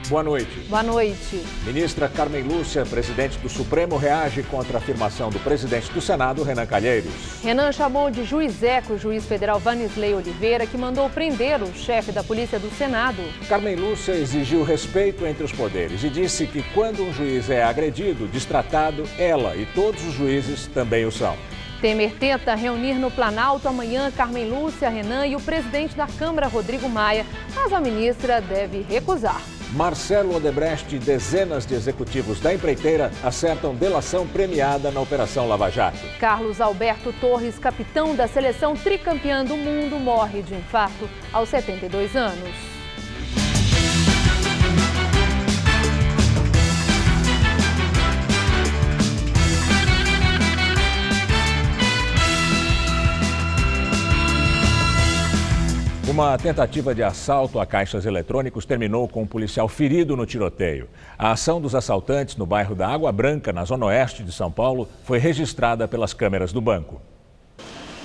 Boa noite. Boa noite. Ministra Carmen Lúcia, presidente do Supremo, reage contra a afirmação do presidente do Senado, Renan Calheiros. Renan chamou de juizeco o juiz federal Wanisley Oliveira, que mandou prender o chefe da Polícia do Senado. Carmen Lúcia exigiu respeito entre os poderes e disse que quando um juiz é agredido, destratado, ela e todos os juízes também o são. Temer tenta reunir no Planalto amanhã Carmen Lúcia, Renan e o presidente da Câmara, Rodrigo Maia, mas a ministra deve recusar. Marcelo Odebrecht e dezenas de executivos da empreiteira acertam delação premiada na Operação Lava Jato. Carlos Alberto Torres, capitão da seleção tricampeã do mundo, morre de infarto aos 72 anos. Uma tentativa de assalto a caixas eletrônicos terminou com um policial ferido no tiroteio. A ação dos assaltantes no bairro da Água Branca, na zona oeste de São Paulo, foi registrada pelas câmeras do banco.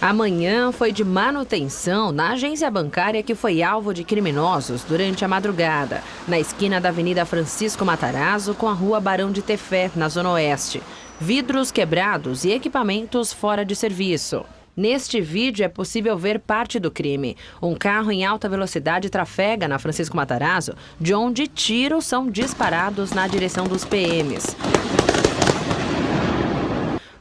Amanhã foi de manutenção na agência bancária que foi alvo de criminosos durante a madrugada, na esquina da Avenida Francisco Matarazzo com a Rua Barão de Tefé, na zona oeste. Vidros quebrados e equipamentos fora de serviço. Neste vídeo é possível ver parte do crime. Um carro em alta velocidade trafega na Francisco Matarazzo, de onde tiros são disparados na direção dos PMs.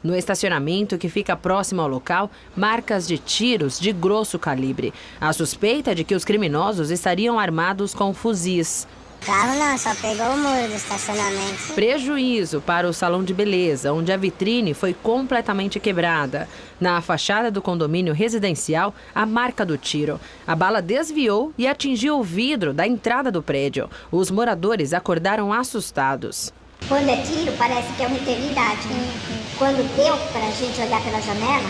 No estacionamento que fica próximo ao local, marcas de tiros de grosso calibre. A suspeita é de que os criminosos estariam armados com fuzis. Carro não, só pegou o muro do estacionamento. Prejuízo para o salão de beleza, onde a vitrine foi completamente quebrada. Na fachada do condomínio residencial, a marca do tiro. A bala desviou e atingiu o vidro da entrada do prédio. Os moradores acordaram assustados. Quando é tiro, parece que é uma eternidade. Quando deu pra gente olhar pela janela,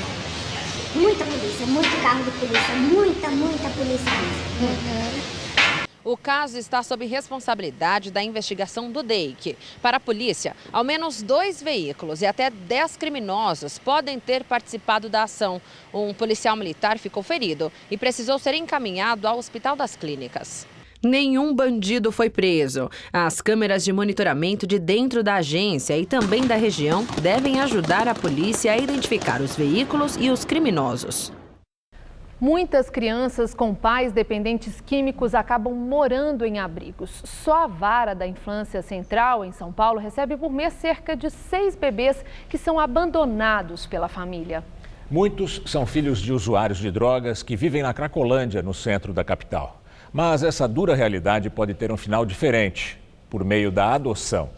muita polícia, muito carro de polícia, muita polícia mesmo. O caso está sob responsabilidade da investigação do DEIC. Para a polícia, ao menos 2 veículos e até 10 criminosos podem ter participado da ação. Um policial militar ficou ferido e precisou ser encaminhado ao Hospital das Clínicas. Nenhum bandido foi preso. As câmeras de monitoramento de dentro da agência e também da região devem ajudar a polícia a identificar os veículos e os criminosos. Muitas crianças com pais dependentes químicos acabam morando em abrigos. Só a Vara da Infância Central, em São Paulo, recebe por mês cerca de 6 bebês que são abandonados pela família. Muitos são filhos de usuários de drogas que vivem na Cracolândia, no centro da capital. Mas essa dura realidade pode ter um final diferente, por meio da adoção.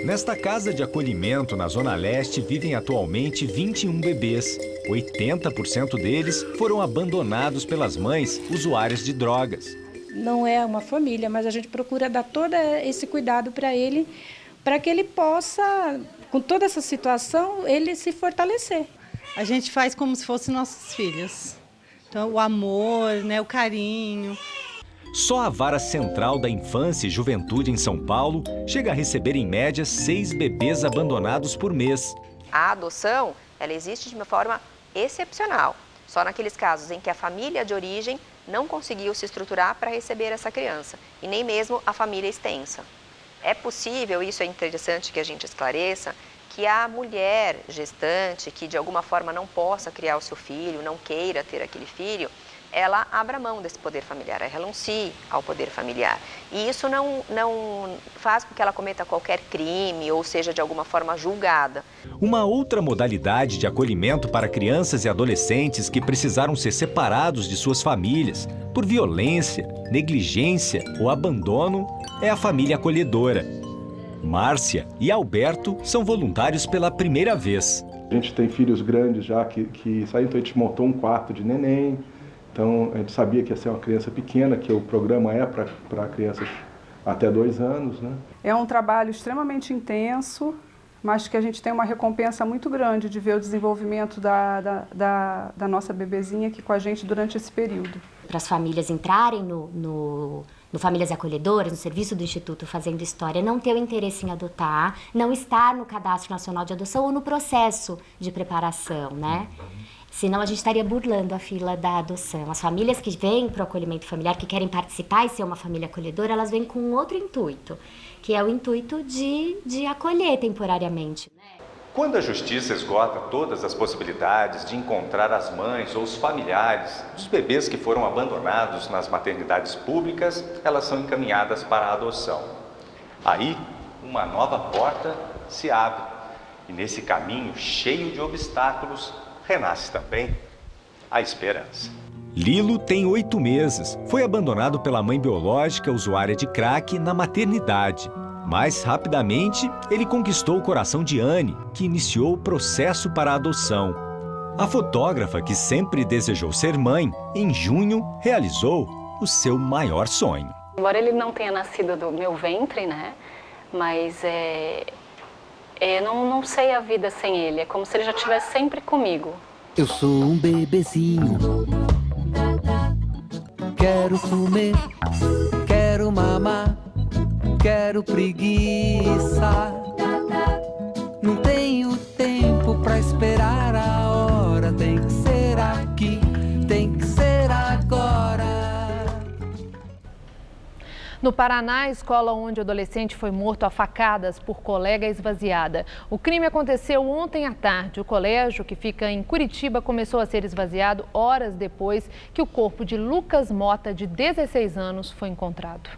Nesta casa de acolhimento na Zona Leste vivem atualmente 21 bebês. 80% deles foram abandonados pelas mães usuárias de drogas. Não é uma família, mas a gente procura dar todo esse cuidado para ele, para que ele possa, com toda essa situação, ele se fortalecer. A gente faz como se fossem nossos filhos. Então, o amor, né, o carinho. Só a Vara Central da Infância e Juventude em São Paulo chega a receber em média 6 bebês abandonados por mês. A adoção, ela existe de uma forma excepcional, só naqueles casos em que a família de origem não conseguiu se estruturar para receber essa criança, e nem mesmo a família extensa. É possível, isso é interessante que a gente esclareça, que a mulher gestante, que de alguma forma não possa criar o seu filho, não queira ter aquele filho, ela abra mão desse poder familiar, ela renuncie ao poder familiar. E isso não faz com que ela cometa qualquer crime ou seja de alguma forma julgada. Uma outra modalidade de acolhimento para crianças e adolescentes que precisaram ser separados de suas famílias por violência, negligência ou abandono é a família acolhedora. Márcia e Alberto são voluntários pela primeira vez. A gente tem filhos grandes já que saíram, então a gente montou um quarto de neném. Então, a gente sabia que ia ser uma criança pequena, que o programa é para crianças até 2 anos, né? É um trabalho extremamente intenso, mas que a gente tem uma recompensa muito grande de ver o desenvolvimento da nossa bebezinha aqui com a gente durante esse período. Para as famílias entrarem no no Famílias Acolhedoras, no serviço do Instituto Fazendo História, não ter o interesse em adotar, não estar no Cadastro Nacional de Adoção ou no processo de preparação, né? Senão a gente estaria burlando a fila da adoção. As famílias que vêm para o acolhimento familiar, que querem participar e ser uma família acolhedora, elas vêm com um outro intuito, que é o intuito de acolher temporariamente. Quando a Justiça esgota todas as possibilidades de encontrar as mães ou os familiares dos bebês que foram abandonados nas maternidades públicas, elas são encaminhadas para a adoção. Aí, uma nova porta se abre e nesse caminho cheio de obstáculos, renasce também a esperança. Lilo tem 8 meses. Foi abandonado pela mãe biológica, usuária de crack, na maternidade. Mais rapidamente, ele conquistou o coração de Anne, que iniciou o processo para a adoção. A fotógrafa, que sempre desejou ser mãe, em junho realizou o seu maior sonho. Embora ele não tenha nascido do meu ventre, né? Mas não sei a vida sem ele. É como se ele já estivesse sempre comigo. Eu sou um bebezinho. Quero comer, quero mamar, quero preguiça. Não tenho tempo pra esperar a hora. Tem que ser aqui, tem que ser agora. No Paraná, a escola onde o adolescente foi morto a facadas por colega é esvaziada. O crime aconteceu ontem à tarde. O colégio, que fica em Curitiba, começou a ser esvaziado horas depois que o corpo de Lucas Mota, de 16 anos, foi encontrado.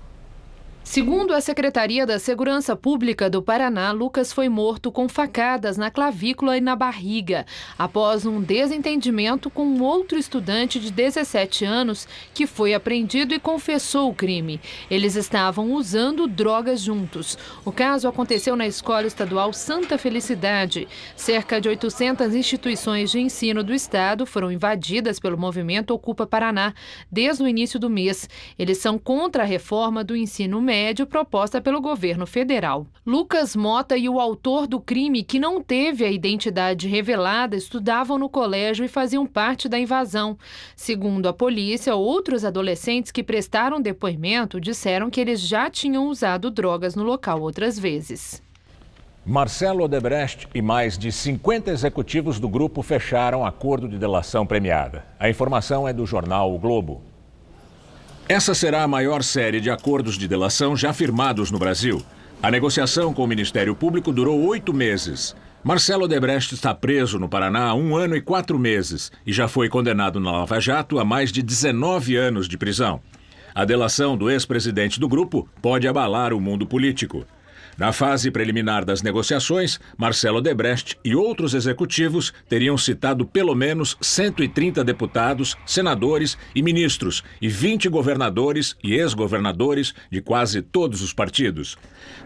Segundo a Secretaria da Segurança Pública do Paraná, Lucas foi morto com facadas na clavícula e na barriga, após um desentendimento com outro estudante de 17 anos que foi apreendido e confessou o crime. Eles estavam usando drogas juntos. O caso aconteceu na Escola Estadual Santa Felicidade. Cerca de 800 instituições de ensino do estado foram invadidas pelo movimento Ocupa Paraná desde o início do mês. Eles são contra a reforma do ensino médio proposta pelo governo federal. Lucas Mota e o autor do crime, que não teve a identidade revelada, estudavam no colégio e faziam parte da invasão. Segundo a polícia, outros adolescentes que prestaram depoimento disseram que eles já tinham usado drogas no local outras vezes. Marcelo Odebrecht e mais de 50 executivos do grupo fecharam acordo de delação premiada. A informação é do jornal O Globo. Essa será a maior série de acordos de delação já firmados no Brasil. A negociação com o Ministério Público durou 8 meses. Marcelo Odebrecht está preso no Paraná há 1 ano e 4 meses e já foi condenado na Lava Jato a mais de 19 anos de prisão. A delação do ex-presidente do grupo pode abalar o mundo político. Na fase preliminar das negociações, Marcelo Odebrecht e outros executivos teriam citado pelo menos 130 deputados, senadores e ministros e 20 governadores e ex-governadores de quase todos os partidos.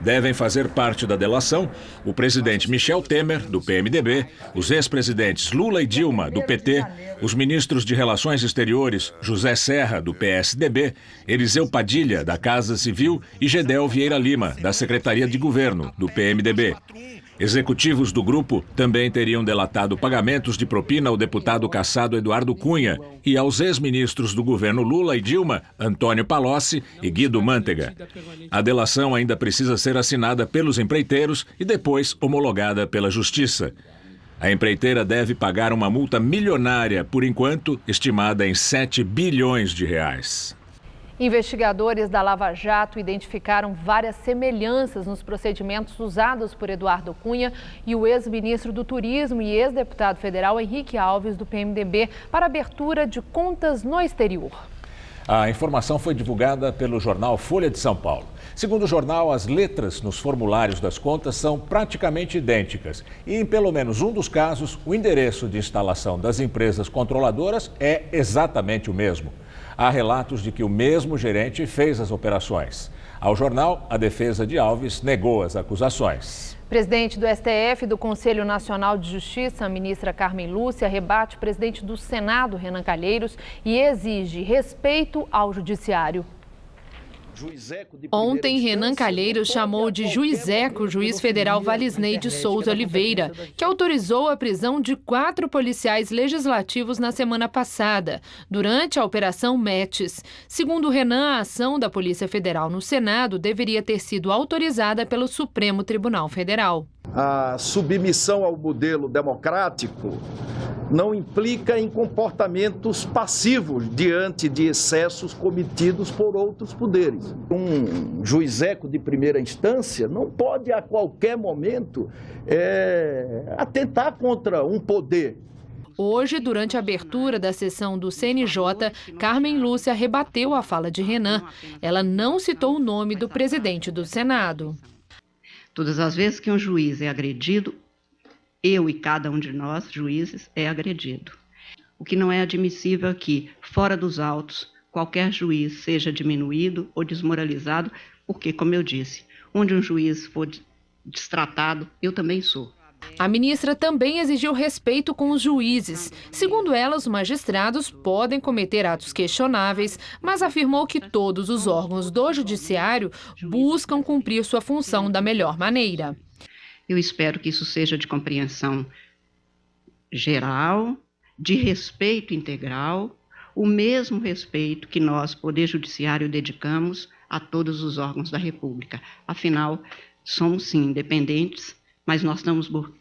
Devem fazer parte da delação o presidente Michel Temer, do PMDB, os ex-presidentes Lula e Dilma, do PT, os ministros de Relações Exteriores José Serra, do PSDB, Eliseu Padilha, da Casa Civil e Gedel Vieira Lima, da Secretaria de Governo, do PMDB. Executivos do grupo também teriam delatado pagamentos de propina ao deputado cassado Eduardo Cunha e aos ex-ministros do governo Lula e Dilma, Antônio Palocci e Guido Mantega. A delação ainda precisa ser assinada pelos empreiteiros e depois homologada pela Justiça. A empreiteira deve pagar uma multa milionária, por enquanto estimada em 7 bilhões de reais. Investigadores da Lava Jato identificaram várias semelhanças nos procedimentos usados por Eduardo Cunha e o ex-ministro do Turismo e ex-deputado federal Henrique Alves, do PMDB, para abertura de contas no exterior. A informação foi divulgada pelo jornal Folha de São Paulo. Segundo o jornal, as letras nos formulários das contas são praticamente idênticas e, em pelo menos um dos casos, o endereço de instalação das empresas controladoras é exatamente o mesmo. Há relatos de que o mesmo gerente fez as operações. Ao jornal, a defesa de Alves negou as acusações. Presidente do STF e do Conselho Nacional de Justiça, a ministra Carmen Lúcia, rebate o presidente do Senado, Renan Calheiros, e exige respeito ao judiciário. Ontem, Renan Calheiros chamou de juizeco o juiz federal Valisney de Souza Oliveira, que autorizou a prisão de 4 policiais legislativos na semana passada, durante a Operação Metis. Segundo Renan, a ação da Polícia Federal no Senado deveria ter sido autorizada pelo Supremo Tribunal Federal. A submissão ao modelo democrático não implica em comportamentos passivos diante de excessos cometidos por outros poderes. Um juizeco de primeira instância não pode a qualquer momento atentar contra um poder. Hoje, durante a abertura da sessão do CNJ, Carmen Lúcia rebateu a fala de Renan. Ela não citou o nome do presidente do Senado. Todas as vezes que um juiz é agredido, eu e cada um de nós, juízes, é agredido. O que não é admissível é que, fora dos autos, qualquer juiz seja diminuído ou desmoralizado, porque, como eu disse, onde um juiz for destratado, eu também sou. A ministra também exigiu respeito com os juízes. Segundo ela, os magistrados podem cometer atos questionáveis, mas afirmou que todos os órgãos do judiciário buscam cumprir sua função da melhor maneira. Eu espero que isso seja de compreensão geral, de respeito integral, o mesmo respeito que nós, Poder Judiciário, dedicamos a todos os órgãos da República. Afinal, somos sim independentes, mas nós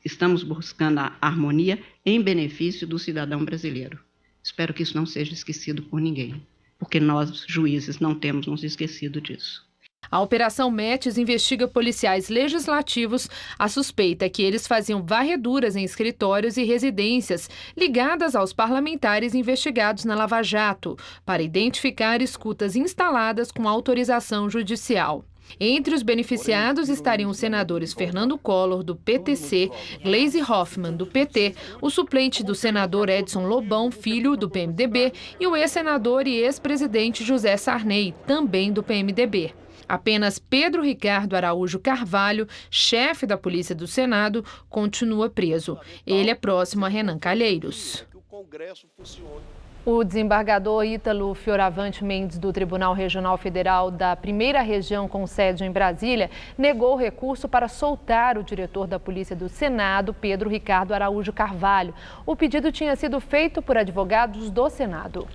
estamos buscando a harmonia em benefício do cidadão brasileiro. Espero que isso não seja esquecido por ninguém, porque nós, juízes, não temos nos esquecido disso. A Operação Metis investiga policiais legislativos. A suspeita é que eles faziam varreduras em escritórios e residências ligadas aos parlamentares investigados na Lava Jato, para identificar escutas instaladas com autorização judicial. Entre os beneficiados estariam os senadores Fernando Collor, do PTC, Gleisi Hoffmann, do PT, o suplente do senador Edson Lobão, filho, do PMDB, e o ex-senador e ex-presidente José Sarney, também do PMDB. Apenas Pedro Ricardo Araújo Carvalho, chefe da Polícia do Senado, continua preso. Ele é próximo a Renan Calheiros. O desembargador Ítalo Fioravante Mendes, do Tribunal Regional Federal da Primeira Região, com sede em Brasília, negou o recurso para soltar o diretor da Polícia do Senado, Pedro Ricardo Araújo Carvalho. O pedido tinha sido feito por advogados do Senado.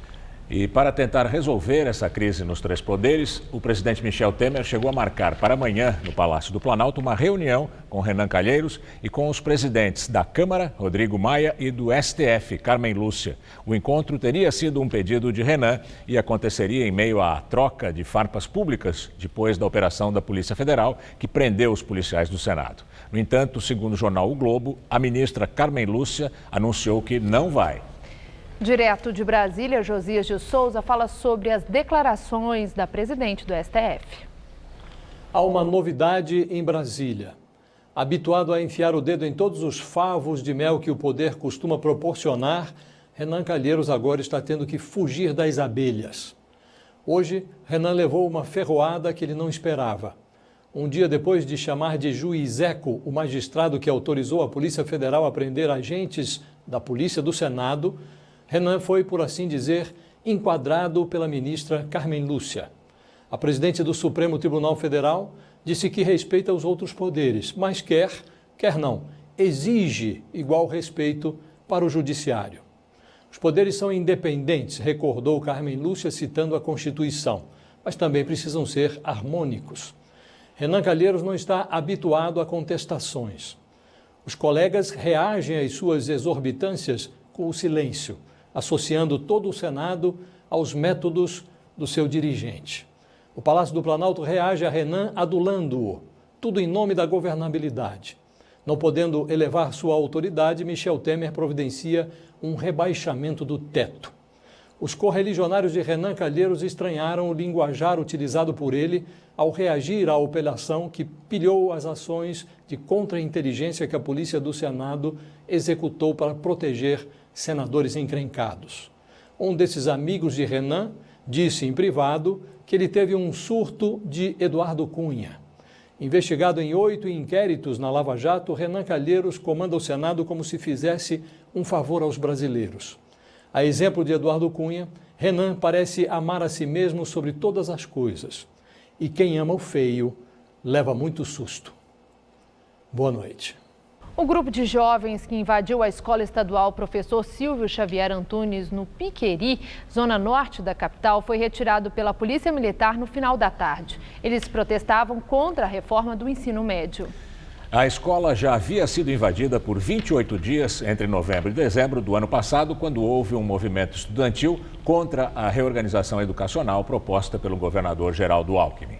E para tentar resolver essa crise nos 3 poderes, o presidente Michel Temer chegou a marcar para amanhã, no Palácio do Planalto, uma reunião com Renan Calheiros e com os presidentes da Câmara, Rodrigo Maia, e do STF, Carmen Lúcia. O encontro teria sido um pedido de Renan e aconteceria em meio à troca de farpas públicas depois da operação da Polícia Federal, que prendeu os policiais do Senado. No entanto, segundo o jornal O Globo, a ministra Carmen Lúcia anunciou que não vai. Direto de Brasília, Josias de Souza fala sobre as declarações da presidente do STF. Há uma novidade em Brasília. Habituado a enfiar o dedo em todos os favos de mel que o poder costuma proporcionar, Renan Calheiros agora está tendo que fugir das abelhas. Hoje, Renan levou uma ferroada que ele não esperava. Um dia depois de chamar de juizeco o magistrado que autorizou a Polícia Federal a prender agentes da Polícia do Senado, Renan foi, por assim dizer, enquadrado pela ministra Carmen Lúcia. A presidente do Supremo Tribunal Federal disse que respeita os outros poderes, mas quer não, exige igual respeito para o judiciário. Os poderes são independentes, recordou Carmen Lúcia citando a Constituição, mas também precisam ser harmônicos. Renan Calheiros não está habituado a contestações. Os colegas reagem às suas exorbitâncias com o silêncio, associando todo o Senado aos métodos do seu dirigente. O Palácio do Planalto reage a Renan adulando-o, tudo em nome da governabilidade. Não podendo elevar sua autoridade, Michel Temer providencia um rebaixamento do teto. Os correligionários de Renan Calheiros estranharam o linguajar utilizado por ele ao reagir à operação que pilhou as ações de contra-inteligência que a Polícia do Senado executou para proteger senadores encrencados. Um desses amigos de Renan disse em privado que ele teve um surto de Eduardo Cunha. Investigado em 8 inquéritos na Lava Jato, Renan Calheiros comanda o Senado como se fizesse um favor aos brasileiros. A exemplo de Eduardo Cunha, Renan parece amar a si mesmo sobre todas as coisas. e quem ama o feio leva muito susto. Boa noite. O grupo de jovens que invadiu a escola estadual Professor Silvio Xavier Antunes, no Piqueri, zona norte da capital, foi retirado pela Polícia Militar no final da tarde. Eles protestavam contra a reforma do ensino médio. A escola já havia sido invadida por 28 dias entre novembro e dezembro do ano passado, quando houve um movimento estudantil contra a reorganização educacional proposta pelo governador Geraldo Alckmin.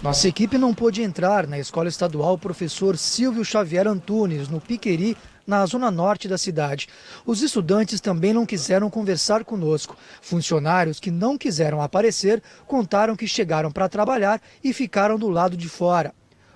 Nossa equipe não pôde entrar na escola estadual Professor Silvio Xavier Antunes, no Piqueri, na zona norte da cidade. Os estudantes também não quiseram conversar conosco. Funcionários que não quiseram aparecer contaram que chegaram para trabalhar e ficaram do lado de fora.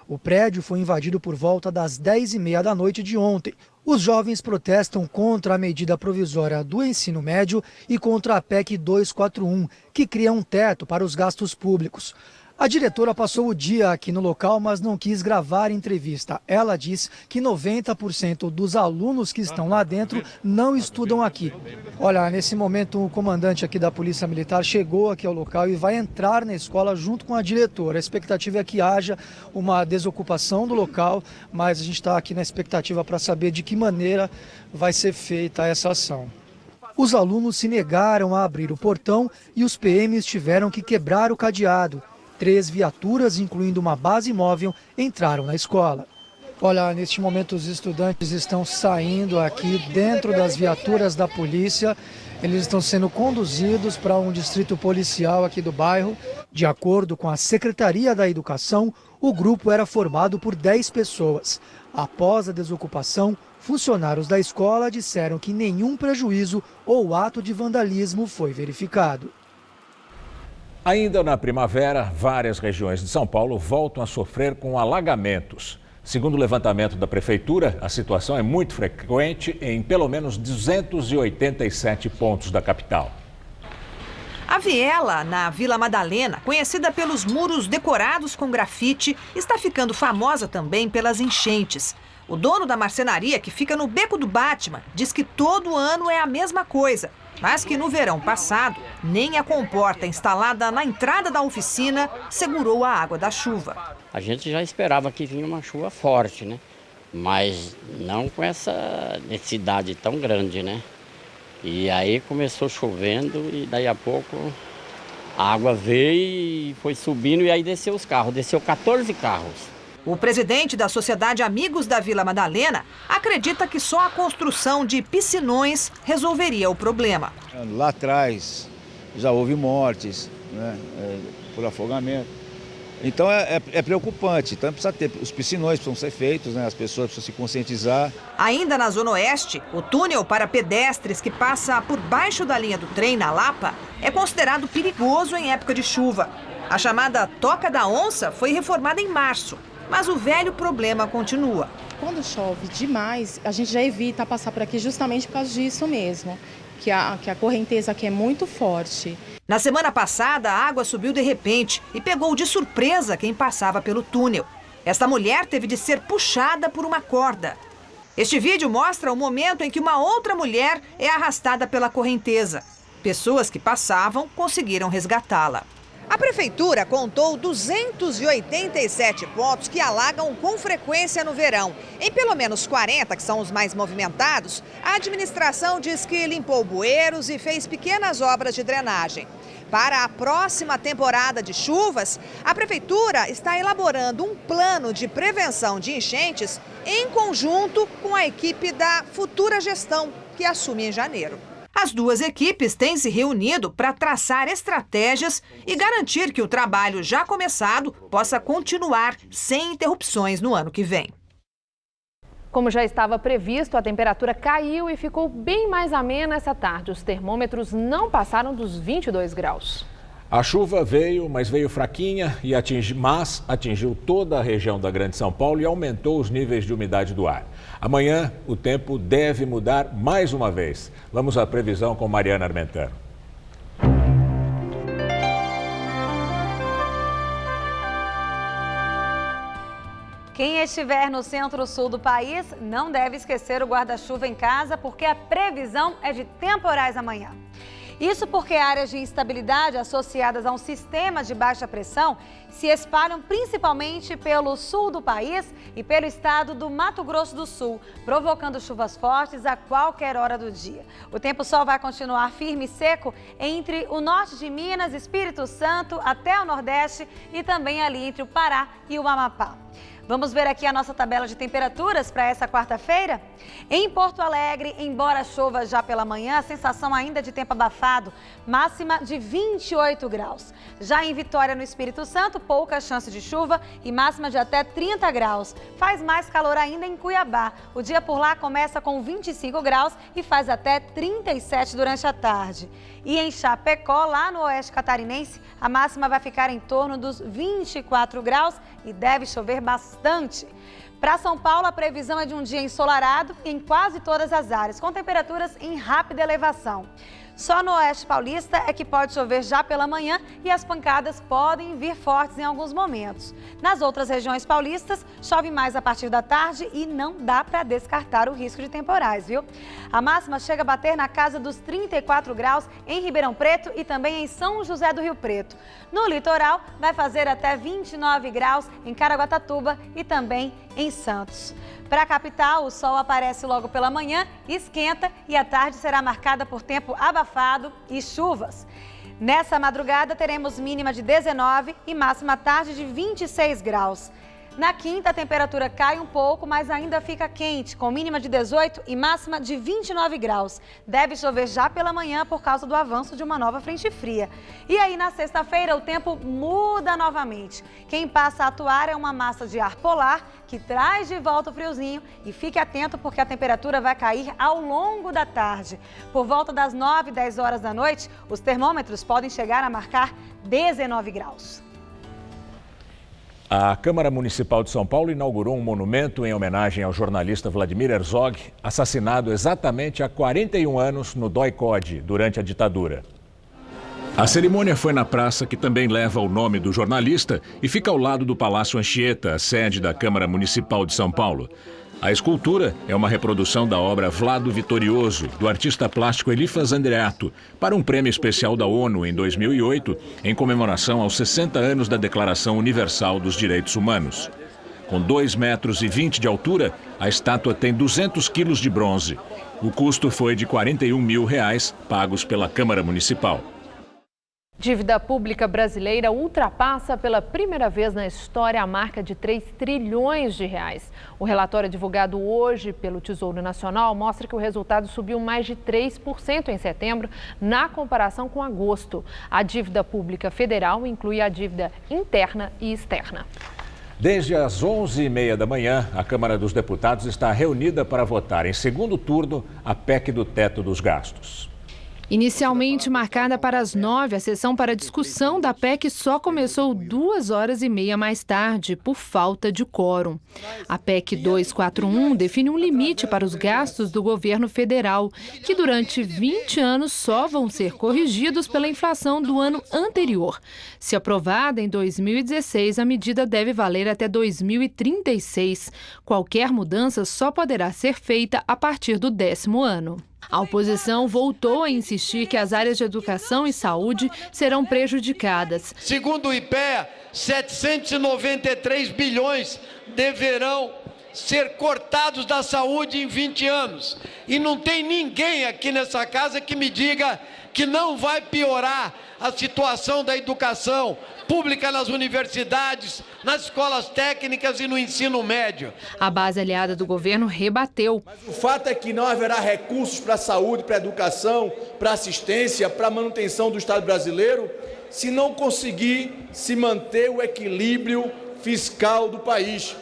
O prédio foi invadido por volta das 10h30 da noite de ontem. Os jovens protestam contra a medida provisória do ensino médio e contra a PEC 241, que cria um teto para os gastos públicos. A diretora passou o dia aqui no local, mas não quis gravar entrevista. Ela diz que 90% dos alunos que estão lá dentro não estudam aqui. Olha, nesse momento o comandante aqui da Polícia Militar chegou aqui ao local e vai entrar na escola junto com a diretora. A expectativa é que haja uma desocupação do local, mas a gente está aqui na expectativa para saber de que maneira vai ser feita essa ação. Os alunos se negaram a abrir o portão e os PMs tiveram que quebrar o cadeado. 3 viaturas, incluindo uma base móvel, entraram na escola. Olha, neste momento os estudantes estão saindo aqui dentro das viaturas da polícia. Eles estão sendo conduzidos para um distrito policial aqui do bairro. De acordo com a Secretaria da Educação, o grupo era formado por 10 pessoas. Após a desocupação, funcionários da escola disseram que nenhum prejuízo ou ato de vandalismo foi verificado. Ainda na primavera, várias regiões de São Paulo voltam a sofrer com alagamentos. Segundo o levantamento da Prefeitura, a situação é muito frequente em pelo menos 287 pontos da capital. A viela, na Vila Madalena, conhecida pelos muros decorados com grafite, está ficando famosa também pelas enchentes. O dono da marcenaria, que fica no Beco do Batman, diz que todo ano é a mesma coisa, mas que no verão passado, nem a comporta instalada na entrada da oficina segurou a água da chuva. A gente já esperava que vinha uma chuva forte, né? Mas não com essa necessidade tão grande, né? E aí começou chovendo e daí a pouco a água veio e foi subindo e aí desceu os carros, desceu 14 carros. O presidente da Sociedade Amigos da Vila Madalena acredita que só a construção de piscinões resolveria o problema. Lá atrás já houve mortes, né, por afogamento. Então é preocupante. Então precisa ter, os piscinões precisam ser feitos, né, as pessoas precisam se conscientizar. Ainda na Zona Oeste, o túnel para pedestres que passa por baixo da linha do trem na Lapa é considerado perigoso em época de chuva. A chamada Toca da Onça foi reformada em março. Mas o velho problema continua. Quando chove demais, a gente já evita passar por aqui justamente por causa disso mesmo, que a correnteza aqui é muito forte. Na semana passada, a água subiu de repente e pegou de surpresa quem passava pelo túnel. Esta mulher teve de ser puxada por uma corda. Este vídeo mostra o momento em que uma outra mulher é arrastada pela correnteza. Pessoas que passavam conseguiram resgatá-la. A prefeitura contou 287 pontos que alagam com frequência no verão. Em pelo menos 40, que são os mais movimentados, a administração diz que limpou bueiros e fez pequenas obras de drenagem. Para a próxima temporada de chuvas, a prefeitura está elaborando um plano de prevenção de enchentes em conjunto com a equipe da futura gestão, que assume em janeiro. As duas equipes têm se reunido para traçar estratégias e garantir que o trabalho já começado possa continuar sem interrupções no ano que vem. Como já estava previsto, a temperatura caiu e ficou bem mais amena essa tarde. Os termômetros não passaram dos 22 graus. A chuva veio, mas veio fraquinha e atingiu toda a região da Grande São Paulo e aumentou os níveis de umidade do ar. Amanhã, o tempo deve mudar mais uma vez. Vamos à previsão com Mariana Armentano. Quem estiver no centro-sul do país não deve esquecer o guarda-chuva em casa, porque a previsão é de temporais amanhã. Isso porque áreas de instabilidade associadas a um sistema de baixa pressão se espalham principalmente pelo sul do país e pelo estado do Mato Grosso do Sul, provocando chuvas fortes a qualquer hora do dia. O tempo só vai continuar firme e seco entre o norte de Minas, Espírito Santo, até o Nordeste e também ali entre o Pará e o Amapá. Vamos ver aqui a nossa tabela de temperaturas para essa quarta-feira? Em Porto Alegre, embora chova já pela manhã, a sensação ainda de tempo abafado, máxima de 28 graus. Já em Vitória, no Espírito Santo, pouca chance de chuva e máxima de até 30 graus. Faz mais calor ainda em Cuiabá. O dia por lá começa com 25 graus e faz até 37 durante a tarde. E em Chapecó, lá no oeste catarinense, a máxima vai ficar em torno dos 24 graus e deve chover bastante. Para São Paulo, a previsão é de um dia ensolarado em quase todas as áreas, com temperaturas em rápida elevação. Só no oeste paulista é que pode chover já pela manhã e as pancadas podem vir fortes em alguns momentos. Nas outras regiões paulistas, chove mais a partir da tarde e não dá para descartar o risco de temporais, viu? A máxima chega a bater na casa dos 34 graus em Ribeirão Preto e também em São José do Rio Preto. No litoral, vai fazer até 29 graus em Caraguatatuba e também em Santos. Para a capital, o sol aparece logo pela manhã, esquenta e a tarde será marcada por tempo abafado e chuvas. Nessa madrugada, teremos mínima de 19 e máxima tarde de 26 graus. Na quinta, a temperatura cai um pouco, mas ainda fica quente, com mínima de 18 e máxima de 29 graus. Deve chover já pela manhã por causa do avanço de uma nova frente fria. E aí, na sexta-feira, o tempo muda novamente. Quem passa a atuar é uma massa de ar polar que traz de volta o friozinho. E fique atento porque a temperatura vai cair ao longo da tarde. Por volta das 9, 10 horas da noite, os termômetros podem chegar a marcar 19 graus. A Câmara Municipal de São Paulo inaugurou um monumento em homenagem ao jornalista Vladimir Herzog, assassinado exatamente há 41 anos no DOI-CODE, durante a ditadura. A cerimônia foi na praça que também leva o nome do jornalista e fica ao lado do Palácio Anchieta, sede da Câmara Municipal de São Paulo. A escultura é uma reprodução da obra Vlado Vitorioso, do artista plástico Elifas Andreato, para um prêmio especial da ONU em 2008, em comemoração aos 60 anos da Declaração Universal dos Direitos Humanos. Com 2,20 metros de altura, a estátua tem 200 quilos de bronze. O custo foi de R$ 41 mil, pagos pela Câmara Municipal. Dívida pública brasileira ultrapassa pela primeira vez na história a marca de 3 trilhões de reais. O relatório divulgado hoje pelo Tesouro Nacional mostra que o resultado subiu mais de 3% em setembro, na comparação com agosto. A dívida pública federal inclui a dívida interna e externa. Desde as 11h30 da manhã, a Câmara dos Deputados está reunida para votar em segundo turno a PEC do teto dos gastos. Inicialmente marcada para as 9, a sessão para discussão da PEC só começou 2h30 mais tarde, por falta de quórum. A PEC 241 define um limite para os gastos do governo federal, que durante 20 anos só vão ser corrigidos pela inflação do ano anterior. Se aprovada em 2016, a medida deve valer até 2036. Qualquer mudança só poderá ser feita a partir do 10º ano. A oposição voltou a insistir que as áreas de educação e saúde serão prejudicadas. Segundo o IPEA, 793 bilhões deverão ser cortados da saúde em 20 anos. E não tem ninguém aqui nessa casa que me diga que não vai piorar a situação da educação pública nas universidades, nas escolas técnicas e no ensino médio. A base aliada do governo rebateu. Mas o fato é que não haverá recursos para a saúde, para a educação, para a assistência, para a manutenção do Estado brasileiro, se não conseguir se manter o equilíbrio fiscal do país.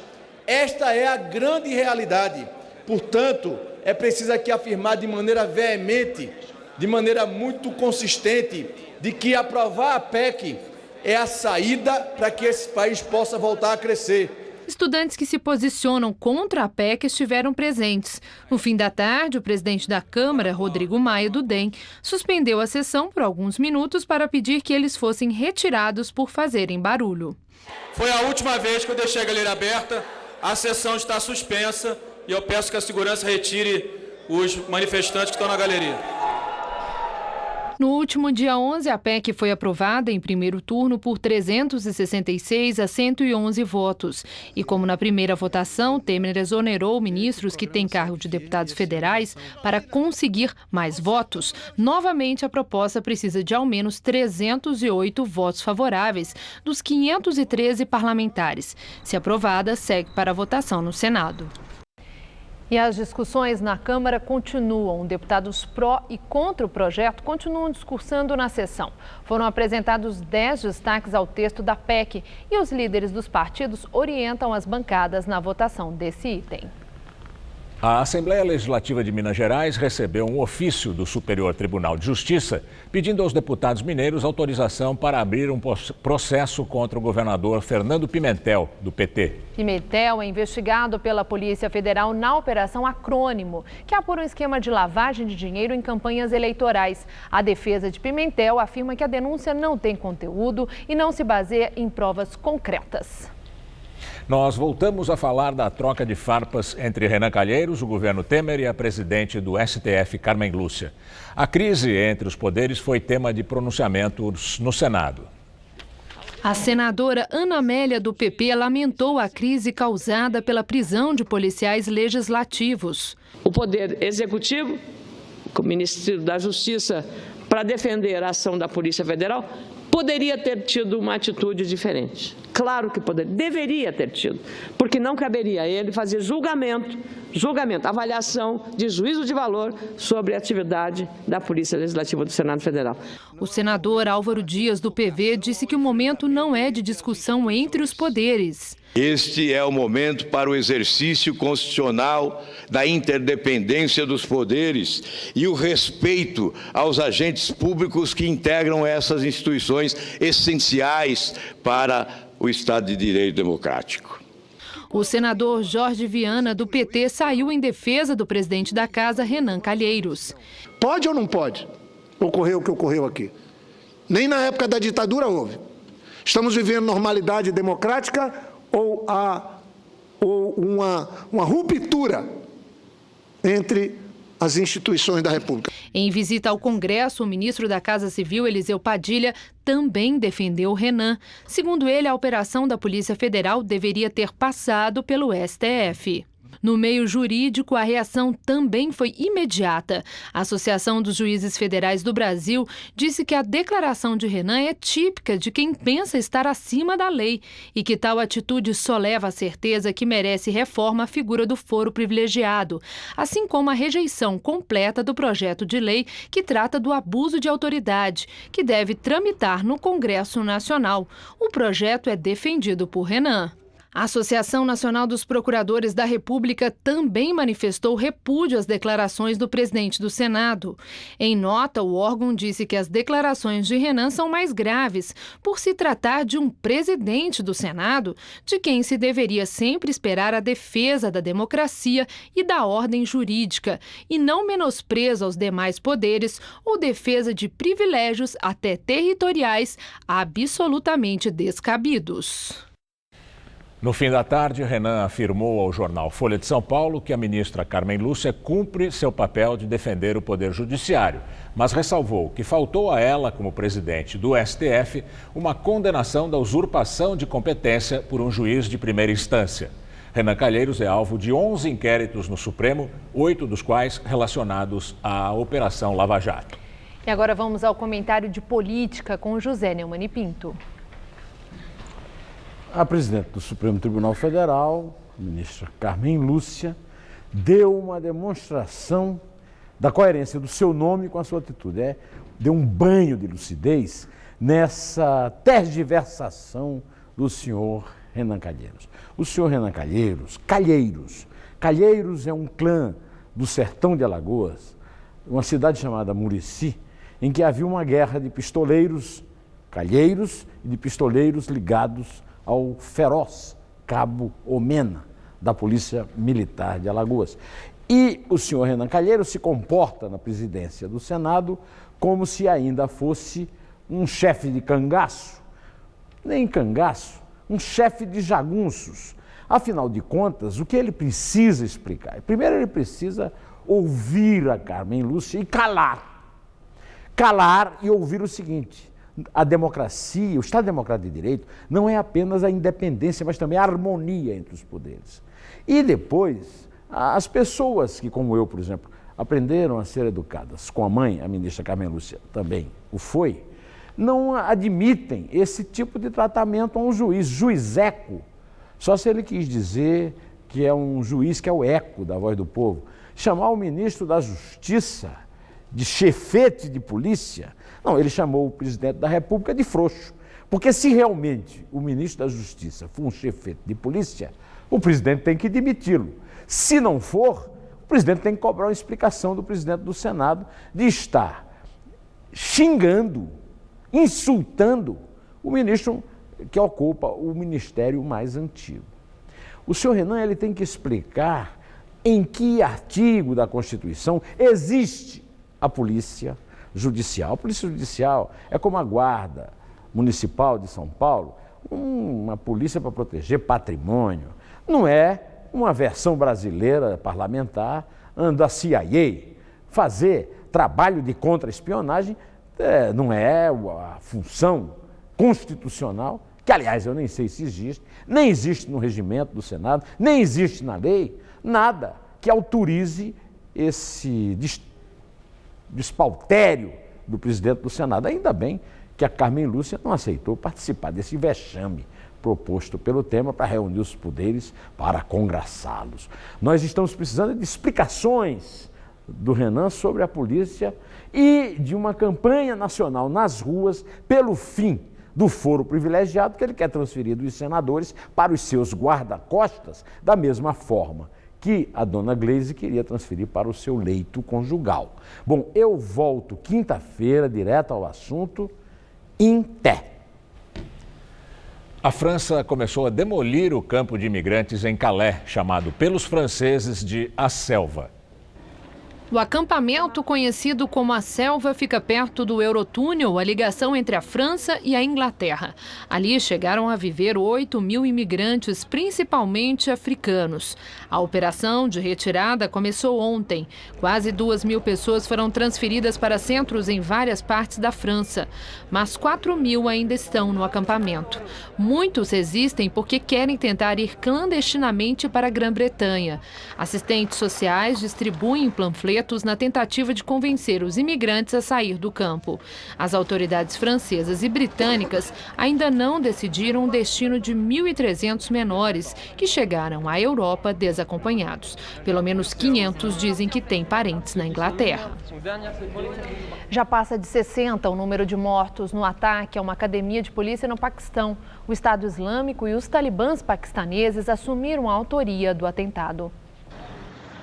Esta é a grande realidade. Portanto, é preciso aqui afirmar de maneira veemente, de maneira muito consistente, de que aprovar a PEC é a saída para que esse país possa voltar a crescer. Estudantes que se posicionam contra a PEC estiveram presentes. No fim da tarde, o presidente da Câmara, Rodrigo Maia, do DEM, suspendeu a sessão por alguns minutos para pedir que eles fossem retirados por fazerem barulho. Foi a última vez que eu deixei a galeria aberta, a sessão está suspensa e eu peço que a segurança retire os manifestantes que estão na galeria. No último dia 11, a PEC foi aprovada em primeiro turno por 366 a 111 votos. E como na primeira votação, Temer exonerou ministros que têm cargo de deputados federais para conseguir mais votos, novamente a proposta precisa de ao menos 308 votos favoráveis dos 513 parlamentares. Se aprovada, segue para a votação no Senado. E as discussões na Câmara continuam. Deputados pró e contra o projeto continuam discursando na sessão. Foram apresentados 10 destaques ao texto da PEC e os líderes dos partidos orientam as bancadas na votação desse item. A Assembleia Legislativa de Minas Gerais recebeu um ofício do Superior Tribunal de Justiça pedindo aos deputados mineiros autorização para abrir um processo contra o governador Fernando Pimentel, do PT. Pimentel é investigado pela Polícia Federal na Operação Acrônimo, que apura um esquema de lavagem de dinheiro em campanhas eleitorais. A defesa de Pimentel afirma que a denúncia não tem conteúdo e não se baseia em provas concretas. Nós voltamos a falar da troca de farpas entre Renan Calheiros, o governo Temer e a presidente do STF, Carmen Lúcia. A crise entre os poderes foi tema de pronunciamentos no Senado. A senadora Ana Amélia, do PP, lamentou a crise causada pela prisão de policiais legislativos. O Poder Executivo, o Ministério da Justiça, para defender a ação da Polícia Federal, poderia ter tido uma atitude diferente. Claro que poderia, deveria ter tido, porque não caberia a ele fazer julgamento, avaliação de juízo de valor sobre a atividade da Polícia Legislativa do Senado Federal. O senador Álvaro Dias, do PV, disse que o momento não é de discussão entre os poderes. Este é o momento para o exercício constitucional da interdependência dos poderes e o respeito aos agentes públicos que integram essas instituições essenciais para o Estado de Direito democrático. O senador Jorge Viana, do PT, saiu em defesa do presidente da Casa, Renan Calheiros. Pode ou não pode ocorrer o que ocorreu aqui? Nem na época da ditadura houve. Estamos vivendo normalidade democrática ou uma ruptura entre as instituições da República. Em visita ao Congresso, o ministro da Casa Civil, Eliseu Padilha, também defendeu Renan. Segundo ele, a operação da Polícia Federal deveria ter passado pelo STF. No meio jurídico, a reação também foi imediata. A Associação dos Juízes Federais do Brasil disse que a declaração de Renan é típica de quem pensa estar acima da lei e que tal atitude só leva à certeza que merece reforma a figura do foro privilegiado, assim como a rejeição completa do projeto de lei que trata do abuso de autoridade, que deve tramitar no Congresso Nacional. O projeto é defendido por Renan. A Associação Nacional dos Procuradores da República também manifestou repúdio às declarações do presidente do Senado. Em nota, o órgão disse que as declarações de Renan são mais graves, por se tratar de um presidente do Senado, de quem se deveria sempre esperar a defesa da democracia e da ordem jurídica, e não menosprezo aos demais poderes ou defesa de privilégios, até territoriais, absolutamente descabidos. No fim da tarde, Renan afirmou ao jornal Folha de São Paulo que a ministra Carmen Lúcia cumpre seu papel de defender o Poder Judiciário, mas ressalvou que faltou a ela, como presidente do STF, uma condenação da usurpação de competência por um juiz de primeira instância. Renan Calheiros é alvo de 11 inquéritos no Supremo, 8 dos quais relacionados à Operação Lava Jato. E agora vamos ao comentário de política com José Neumann e Pinto. A presidente do Supremo Tribunal Federal, a ministra Carmen Lúcia, deu uma demonstração da coerência do seu nome com a sua atitude. Deu um banho de lucidez nessa tergiversação do senhor Renan Calheiros. O senhor Renan Calheiros, Calheiros é um clã do sertão de Alagoas, uma cidade chamada Murici, em que havia uma guerra de pistoleiros calheiros e de pistoleiros ligados ao feroz Cabo Omena, da Polícia Militar de Alagoas. E o senhor Renan Calheiros se comporta na presidência do Senado como se ainda fosse um chefe de cangaço, nem cangaço, um chefe de jagunços. Afinal de contas, o que ele precisa explicar? Primeiro, ele precisa ouvir a Carmen Lúcia e calar. calar e ouvir o seguinte: a democracia, o Estado Democrático de Direito, não é apenas a independência, mas também a harmonia entre os poderes. E depois, as pessoas que, como eu, por exemplo, aprenderam a ser educadas com a mãe, a ministra Carmen Lúcia também o foi, não admitem esse tipo de tratamento a um juiz, juizeco, só se ele quis dizer que é um juiz que é o eco da voz do povo. Chamar o ministro da Justiça de chefete de polícia, não, ele chamou o presidente da República de frouxo, porque se realmente o ministro da Justiça for um chefete de polícia, o presidente tem que demiti-lo. Se não for, o presidente tem que cobrar uma explicação do presidente do Senado de estar xingando, insultando o ministro que ocupa o ministério mais antigo. O senhor Renan, ele tem que explicar em que artigo da Constituição existe a Polícia Judicial. A Polícia Judicial é como a Guarda Municipal de São Paulo, uma polícia para proteger patrimônio. Não é uma versão brasileira parlamentar da CIA. Fazer trabalho de contra-espionagem não é a função constitucional, que, aliás, eu nem sei se existe, nem existe no regimento do Senado, nem existe na lei, nada que autorize esse despautério do presidente do Senado. Ainda bem que a Carmen Lúcia não aceitou participar desse vexame proposto pelo tema para reunir os poderes para congraçá-los. Nós estamos precisando de explicações do Renan sobre a polícia e de uma campanha nacional nas ruas pelo fim do foro privilegiado que ele quer transferir dos senadores para os seus guarda-costas, da mesma forma que a dona Gleisi queria transferir para o seu leito conjugal. Bom, eu volto quinta-feira, direto ao assunto, em pé. A França começou a demolir o campo de imigrantes em Calais, chamado pelos franceses de A Selva. O acampamento, conhecido como A Selva, fica perto do Eurotúnel, a ligação entre a França e a Inglaterra. Ali chegaram a viver 8.000 imigrantes, principalmente africanos. A operação de retirada começou ontem. Quase 2.000 pessoas foram transferidas para centros em várias partes da França. Mas 4.000 ainda estão no acampamento. Muitos resistem porque querem tentar ir clandestinamente para a Grã-Bretanha. Assistentes sociais distribuem panfletos na tentativa de convencer os imigrantes a sair do campo. As autoridades francesas e britânicas ainda não decidiram o destino de 1.300 menores que chegaram à Europa desacompanhados. Pelo menos 500 dizem que têm parentes na Inglaterra. Já passa de 60 o número de mortos no ataque a uma academia de polícia no Paquistão. O Estado Islâmico e os talibãs paquistaneses assumiram a autoria do atentado.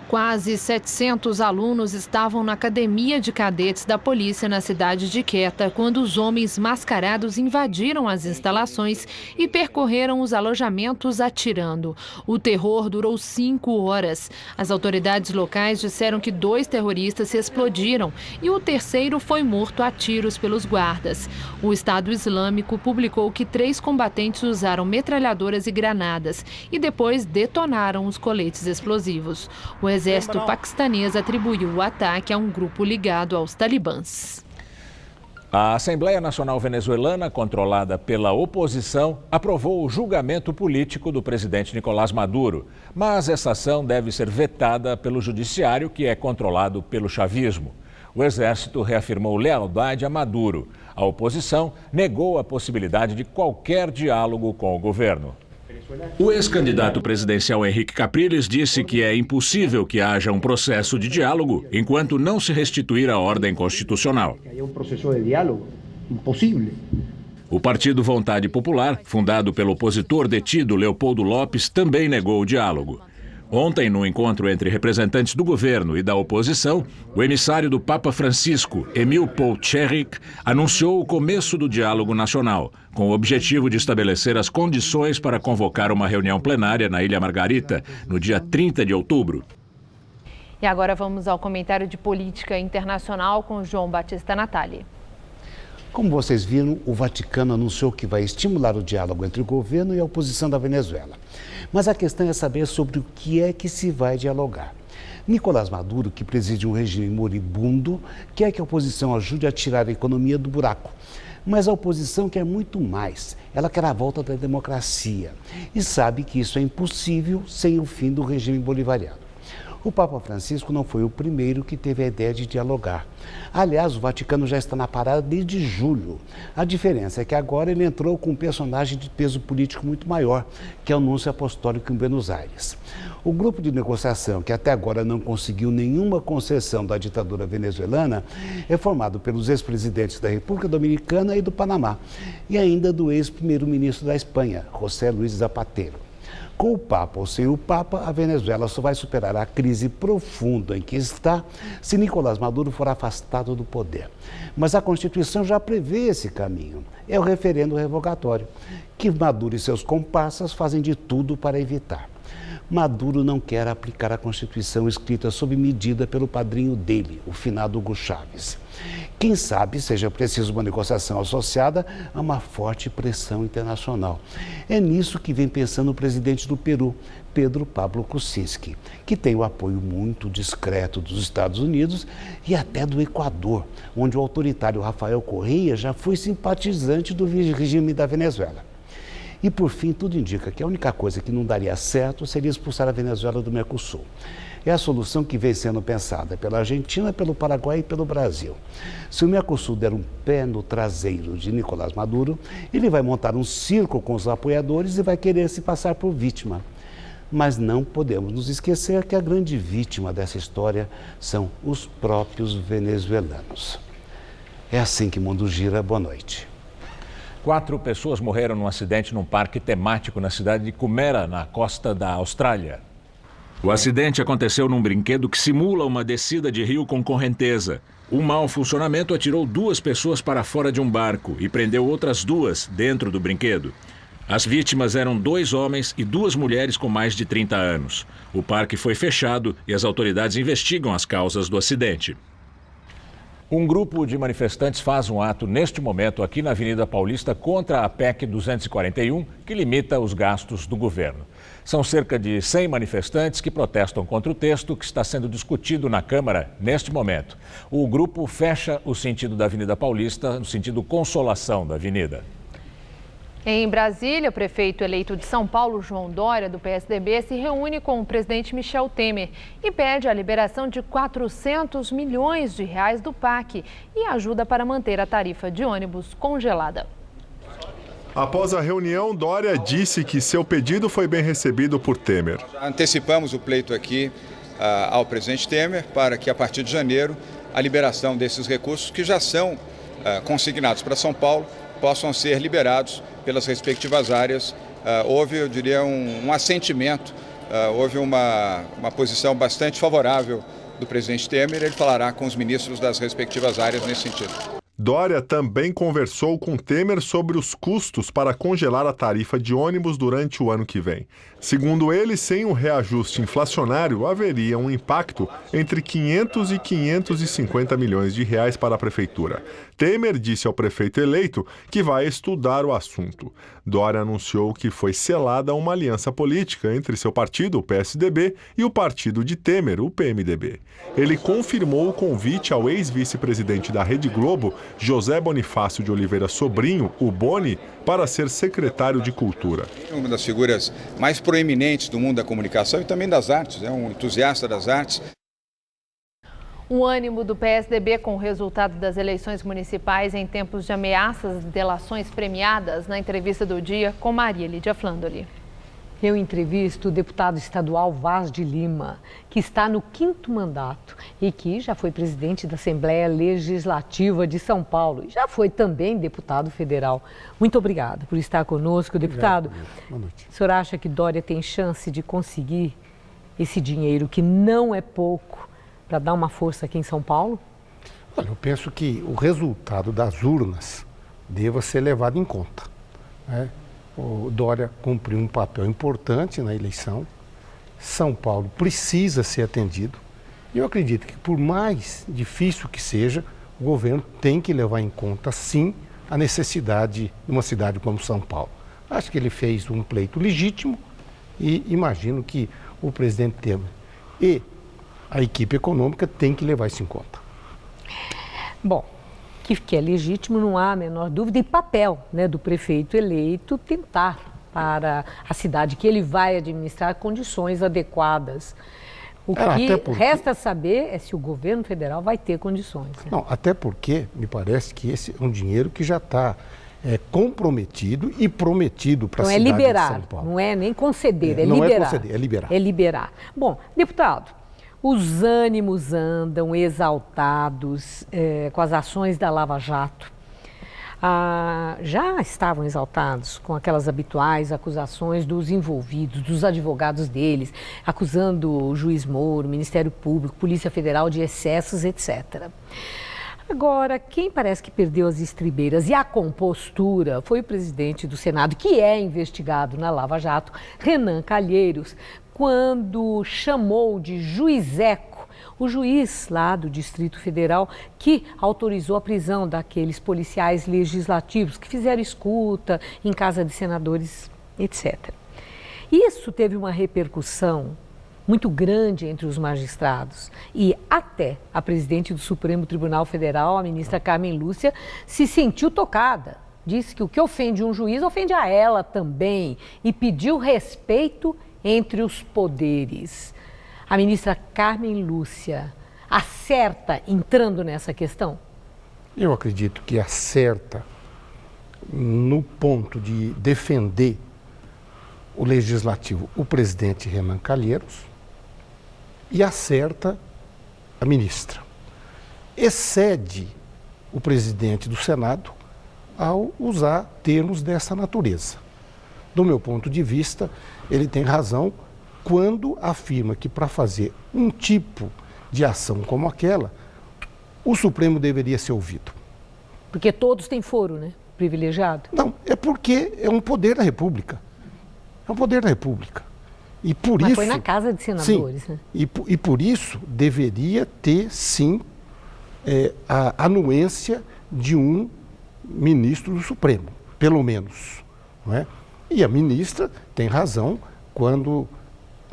Quase 700 alunos estavam na academia de cadetes da polícia na cidade de Quetta quando os homens mascarados invadiram as instalações e percorreram os alojamentos atirando. O terror durou 5 horas. As autoridades locais disseram que 2 terroristas se explodiram e o terceiro foi morto a tiros pelos guardas. O Estado Islâmico publicou que 3 combatentes usaram metralhadoras e granadas e depois detonaram os coletes explosivos. O exército paquistanês atribuiu o ataque a um grupo ligado aos talibãs. A Assembleia Nacional Venezuelana, controlada pela oposição, aprovou o julgamento político do presidente Nicolás Maduro. Mas essa ação deve ser vetada pelo judiciário, que é controlado pelo chavismo. O exército reafirmou lealdade a Maduro. A oposição negou a possibilidade de qualquer diálogo com o governo. O ex-candidato presidencial Henrique Capriles disse que é impossível que haja um processo de diálogo enquanto não se restituir a ordem constitucional. O Partido Vontade Popular, fundado pelo opositor detido Leopoldo Lopes, também negou o diálogo. Ontem, no encontro entre representantes do governo e da oposição, o emissário do Papa Francisco, Emil Polcherik, anunciou o começo do diálogo nacional, com o objetivo de estabelecer as condições para convocar uma reunião plenária na Ilha Margarita, no dia 30 de outubro. E agora vamos ao comentário de política internacional com João Batista Natali. Como vocês viram, o Vaticano anunciou que vai estimular o diálogo entre o governo e a oposição da Venezuela. Mas a questão é saber sobre o que é que se vai dialogar. Nicolás Maduro, que preside um regime moribundo, quer que a oposição ajude a tirar a economia do buraco. Mas a oposição quer muito mais. Ela quer a volta da democracia e sabe que isso é impossível sem o fim do regime bolivariano. O Papa Francisco não foi o primeiro que teve a ideia de dialogar. Aliás, o Vaticano já está na parada desde julho. A diferença é que agora ele entrou com um personagem de peso político muito maior, que é o Núncio Apostólico em Buenos Aires. O grupo de negociação, que até agora não conseguiu nenhuma concessão da ditadura venezuelana, é formado pelos ex-presidentes da República Dominicana e do Panamá, e ainda do ex-primeiro-ministro da Espanha, José Luis Zapatero. Com o Papa ou sem o Papa, a Venezuela só vai superar a crise profunda em que está se Nicolás Maduro for afastado do poder. Mas a Constituição já prevê esse caminho. É o referendo revogatório, que Maduro e seus comparsas fazem de tudo para evitar. Maduro não quer aplicar a Constituição escrita sob medida pelo padrinho dele, o finado Hugo Chávez. Quem sabe seja preciso uma negociação associada a uma forte pressão internacional. É nisso que vem pensando o presidente do Peru, Pedro Pablo Kuczynski, que tem o apoio muito discreto dos Estados Unidos e até do Equador, onde o autoritário Rafael Correa já foi simpatizante do regime da Venezuela. E, por fim, tudo indica que a única coisa que não daria certo seria expulsar a Venezuela do Mercosul. É a solução que vem sendo pensada pela Argentina, pelo Paraguai e pelo Brasil. Se o Mercosul der um pé no traseiro de Nicolás Maduro, ele vai montar um circo com os apoiadores e vai querer se passar por vítima. Mas não podemos nos esquecer que a grande vítima dessa história são os próprios venezuelanos. É assim que o mundo gira. Boa noite. 4 pessoas morreram num acidente num parque temático na cidade de Kumera, na costa da Austrália. O acidente aconteceu num brinquedo que simula uma descida de rio com correnteza. Um mau funcionamento atirou 2 pessoas para fora de um barco e prendeu outras 2 dentro do brinquedo. As vítimas eram 2 homens e 2 mulheres com mais de 30 anos. O parque foi fechado e as autoridades investigam as causas do acidente. Um grupo de manifestantes faz um ato neste momento aqui na Avenida Paulista contra a PEC 241, que limita os gastos do governo. São cerca de 100 manifestantes que protestam contra o texto que está sendo discutido na Câmara neste momento. O grupo fecha o sentido da Avenida Paulista no sentido Consolação da Avenida. Em Brasília, o prefeito eleito de São Paulo, João Dória, do PSDB, se reúne com o presidente Michel Temer e pede a liberação de 400 milhões de reais do PAC e ajuda para manter a tarifa de ônibus congelada. Após a reunião, Dória disse que seu pedido foi bem recebido por Temer. Antecipamos o pleito aqui ao presidente Temer para que, a partir de janeiro, a liberação desses recursos que já são consignados para São Paulo possam ser liberados pelas respectivas áreas. Houve, eu diria, um assentimento, houve uma posição bastante favorável do presidente Temer. Ele falará com os ministros das respectivas áreas nesse sentido. Dória também conversou com Temer sobre os custos para congelar a tarifa de ônibus durante o ano que vem. Segundo ele, sem um reajuste inflacionário, haveria um impacto entre 500 e 550 milhões de reais para a prefeitura. Temer disse ao prefeito eleito que vai estudar o assunto. Dória anunciou que foi selada uma aliança política entre seu partido, o PSDB, e o partido de Temer, o PMDB. Ele confirmou o convite ao ex-vice-presidente da Rede Globo, José Bonifácio de Oliveira Sobrinho, o Boni, para ser secretário de Cultura. Uma das figuras mais proeminentes do mundo da comunicação e também das artes, é um entusiasta das artes. O ânimo do PSDB com o resultado das eleições municipais em tempos de ameaças de delações premiadas, na entrevista do dia com Maria Lídia Flandoli. Eu entrevisto o deputado estadual Vaz de Lima, que está no 5º mandato e que já foi presidente da Assembleia Legislativa de São Paulo e já foi também deputado federal. Muito obrigada por estar conosco, deputado. Boa noite. O senhor acha que Dória tem chance de conseguir esse dinheiro, que não é pouco, para dar uma força aqui em São Paulo? Olha, eu penso que o resultado das urnas deva ser levado em conta, né? O Dória cumpriu um papel importante na eleição. São Paulo precisa ser atendido. E eu acredito que, por mais difícil que seja, o governo tem que levar em conta, sim, a necessidade de uma cidade como São Paulo. Acho que ele fez um pleito legítimo e imagino que o presidente Temer e a equipe econômica têm que levar isso em conta. Bom, que é legítimo, não há a menor dúvida, e papel, né, do prefeito eleito tentar para a cidade que ele vai administrar condições adequadas. O que resta saber é se o governo federal vai ter condições. Né? Não, até porque me parece que esse é um dinheiro que já está comprometido e prometido para a cidade de São Paulo. Não é nem conceder, é não liberar. Não é conceder, é liberar. É liberar. Bom, deputado, os ânimos andam exaltados com as ações da Lava Jato. Já estavam exaltados com aquelas habituais acusações dos envolvidos, dos advogados deles, acusando o juiz Moro, Ministério Público, Polícia Federal de excessos, etc. Agora, quem parece que perdeu as estribeiras e a compostura foi o presidente do Senado, que é investigado na Lava Jato, Renan Calheiros, quando chamou de juizeco o juiz lá do Distrito Federal que autorizou a prisão daqueles policiais legislativos que fizeram escuta em casa de senadores, etc. Isso teve uma repercussão muito grande entre os magistrados e até a presidente do Supremo Tribunal Federal, a ministra Carmen Lúcia, se sentiu tocada. Disse que o que ofende um juiz ofende a ela também e pediu respeito entre os poderes. A ministra Carmen Lúcia acerta entrando nessa questão? Eu acredito que acerta no ponto de defender o legislativo, o presidente Renan Calheiros, e acerta a ministra. Excede o presidente do Senado ao usar termos dessa natureza. Do meu ponto de vista, ele tem razão quando afirma que para fazer um tipo de ação como aquela, o Supremo deveria ser ouvido. Porque todos têm foro, né? Privilegiado. Não, é porque é um poder da República. É um poder da República. E por Mas isso, foi na Casa de Senadores, sim, né? E por isso deveria ter, sim, a anuência de um ministro do Supremo, pelo menos. Não é? E a ministra tem razão quando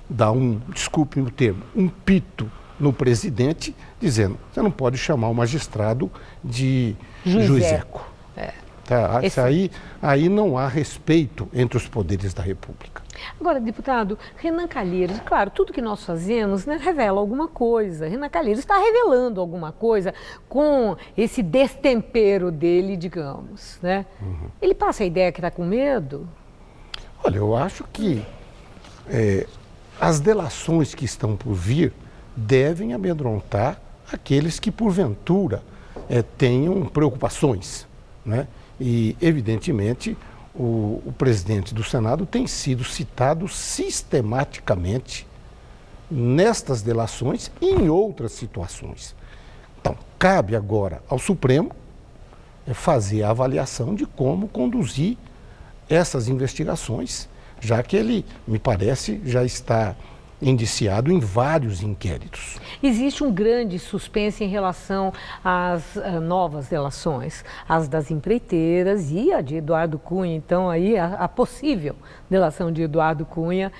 dá desculpe o termo, um pito no presidente, dizendo, você não pode chamar o magistrado de juizeco. Tá? Aí não há respeito entre os poderes da República. Agora, deputado, Renan Calheiros, claro, tudo que nós fazemos, né, revela alguma coisa. Renan Calheiros está revelando alguma coisa com esse destempero dele, digamos, né? Uhum. Ele passa a ideia que está com medo? Olha, eu acho que as delações que estão por vir devem amedrontar aqueles que, porventura, tenham preocupações, né? E, evidentemente, o presidente do Senado tem sido citado sistematicamente nestas delações e em outras situações. Então, cabe agora ao Supremo fazer a avaliação de como conduzir essas investigações, já que ele, me parece, já está indiciado em vários inquéritos. Existe um grande suspense em relação às novas delações, as das empreiteiras e a de Eduardo Cunha. Então, aí a possível delação de Eduardo Cunha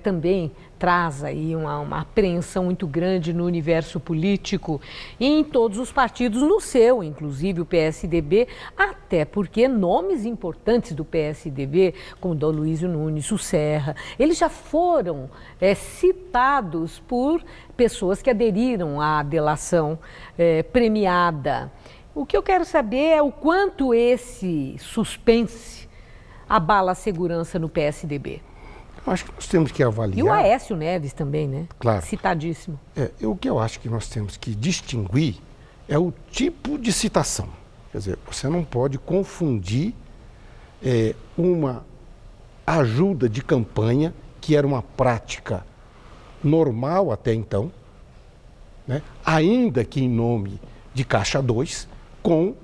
também traz aí uma apreensão muito grande no universo político e em todos os partidos, no seu, inclusive o PSDB, até porque nomes importantes do PSDB, como o Aloysio Nunes, o Serra, eles já foram citados por pessoas que aderiram à delação premiada. O que eu quero saber é o quanto esse suspense abala a segurança no PSDB. Eu acho que nós temos que avaliar... E o Aécio Neves também, né? Claro. Citadíssimo. O que eu acho que nós temos que distinguir é o tipo de citação. Quer dizer, você não pode confundir uma ajuda de campanha, que era uma prática normal até então, né? Ainda que em nome de Caixa 2, com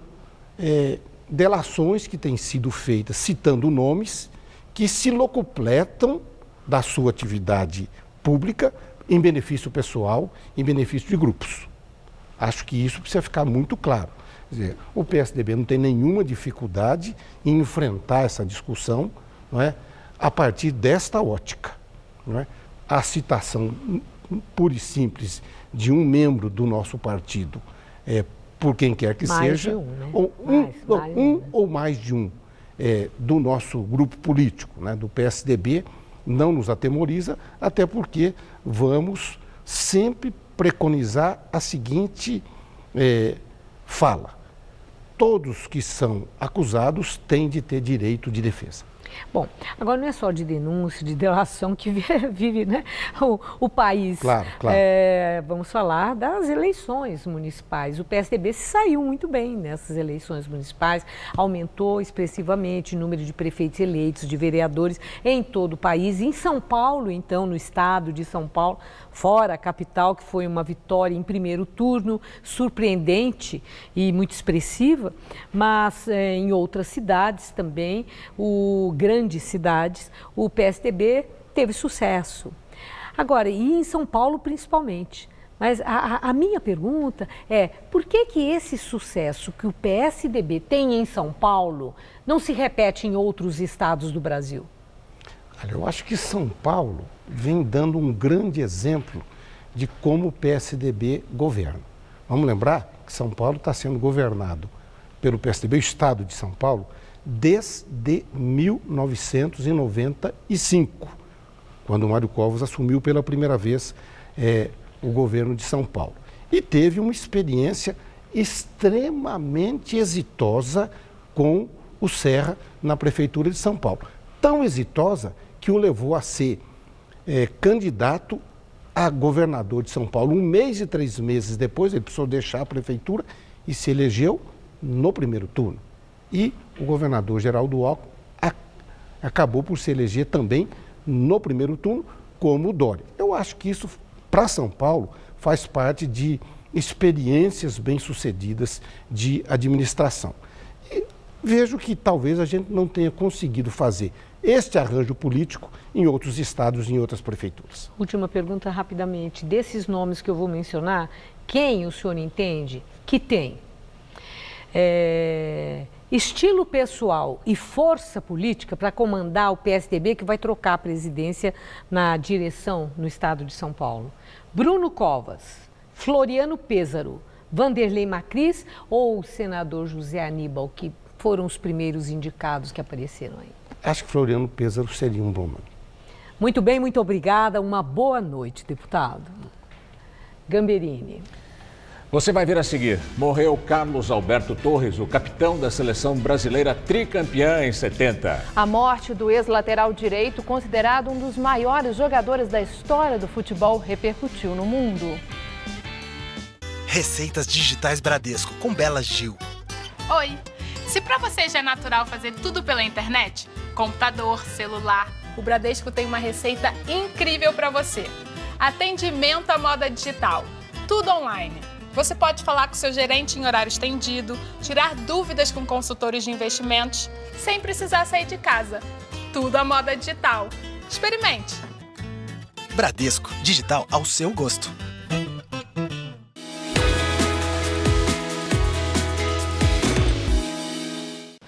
delações que têm sido feitas citando nomes que se locupletam da sua atividade pública em benefício pessoal, em benefício de grupos. Acho que isso precisa ficar muito claro. Quer Quer dizer, o PSDB não tem nenhuma dificuldade em enfrentar essa discussão, não é, a partir desta ótica. Não é? A citação pura e simples de um membro do nosso partido, por quem quer que mais seja, de um, né? ou mais de um, do nosso grupo político, né, do PSDB, não nos atemoriza, até porque vamos sempre preconizar a seguinte fala: todos que são acusados têm de ter direito de defesa. Bom, agora não é só de denúncia, de delação que vive, né, o país. Claro, claro. Vamos falar das eleições municipais. O PSDB saiu muito bem nessas eleições municipais, aumentou expressivamente o número de prefeitos eleitos, de vereadores em todo o país. Em São Paulo, então, no estado de São Paulo, fora a capital, que foi uma vitória em primeiro turno, surpreendente e muito expressiva, mas em outras cidades também, grandes cidades, o PSDB teve sucesso. Agora, e em São Paulo principalmente. Mas a minha pergunta é, por que esse sucesso que o PSDB tem em São Paulo não se repete em outros estados do Brasil? Olha, eu acho que São Paulo vem dando um grande exemplo de como o PSDB governa. Vamos lembrar que São Paulo está sendo governado pelo PSDB, o estado de São Paulo, desde 1995, quando o Mário Covas assumiu pela primeira vez o governo de São Paulo. E teve uma experiência extremamente exitosa com o Serra na Prefeitura de São Paulo. Tão exitosa que o levou a ser candidato a governador de São Paulo. 1 mês e 3 meses depois, ele precisou deixar a prefeitura e se elegeu no primeiro turno. E o governador Geraldo Alckmin acabou por se eleger também no primeiro turno, como o Dória. Eu acho que isso, para São Paulo, faz parte de experiências bem-sucedidas de administração. E vejo que talvez a gente não tenha conseguido fazer este arranjo político em outros estados, em outras prefeituras. Última pergunta rapidamente. Desses nomes que eu vou mencionar, quem o senhor entende que tem estilo pessoal e força política para comandar o PSDB, que vai trocar a presidência na direção no estado de São Paulo? Bruno Covas, Floriano Pêssaro, Vanderlei Macris ou o senador José Aníbal, que foram os primeiros indicados que apareceram aí? Acho que Floriano Pêssaro seria um bom nome. Muito bem, muito obrigada. Uma boa noite, deputado. Gamberini. Você vai ver a seguir. Morreu Carlos Alberto Torres, o capitão da seleção brasileira tricampeã em 70. A morte do ex-lateral direito, considerado um dos maiores jogadores da história do futebol, repercutiu no mundo. Receitas digitais Bradesco, com Bela Gil. Oi! Se para você já é natural fazer tudo pela internet, computador, celular, o Bradesco tem uma receita incrível para você. Atendimento à moda digital, tudo online. Você pode falar com seu gerente em horário estendido, tirar dúvidas com consultores de investimentos, sem precisar sair de casa. Tudo à moda digital. Experimente! Bradesco, digital ao seu gosto.